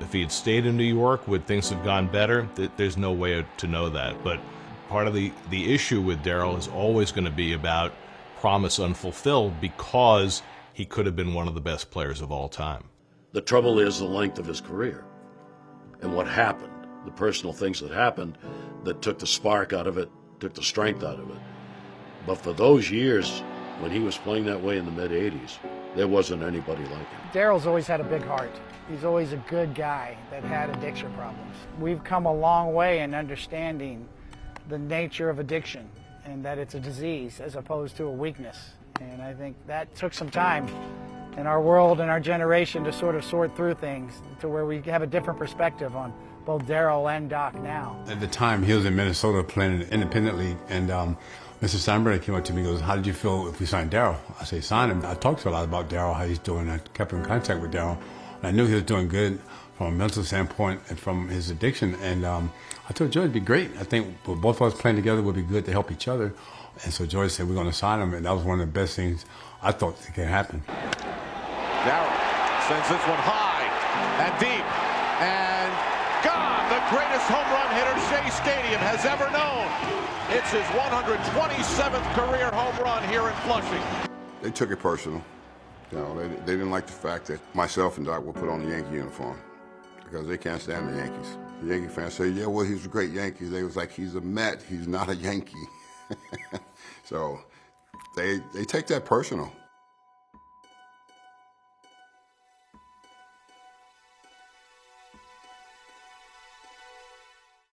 If he had stayed in New York, would things have gone better? There's no way to know that. But part of the issue with Darryl is always going to be about promise unfulfilled, because he could have been one of the best players of all time. The trouble is the length of his career and what happened, the personal things that happened that took the spark out of it, took the strength out of it. But for those years, when he was playing that way in the mid-'80s, there wasn't anybody like him. Darryl's always had a big heart. He's always a good guy that had addiction problems. We've come a long way in understanding the nature of addiction and that it's a disease as opposed to a weakness. And I think that took some time in our world and our generation to sort of sort through things to where we have a different perspective on both Darryl and Doc now. At the time, he was in Minnesota playing in the independent league, and Mr. Steinbrenner came up to me and goes, "How did you feel if we signed Darryl?" I said, "Sign him." I talked to a lot about Darryl, how he's doing. I kept in contact with Darryl. I knew he was doing good from a mental standpoint and from his addiction. And I told George it'd be great. I think both of us playing together would be good to help each other. And so George said, we're going to sign him. And that was one of the best things I thought that could happen. Darryl sends this one high and deep. And gone! The greatest home run hitter Shea Stadium has ever known. It's his 127th career home run here in Flushing. They took it personal. You know, they didn't like the fact that myself and Doc were put on the Yankee uniform because they can't stand the Yankees. The Yankee fans say, yeah, well, he's a great Yankee. They was like, he's a Met, he's not a Yankee. So they take that personal.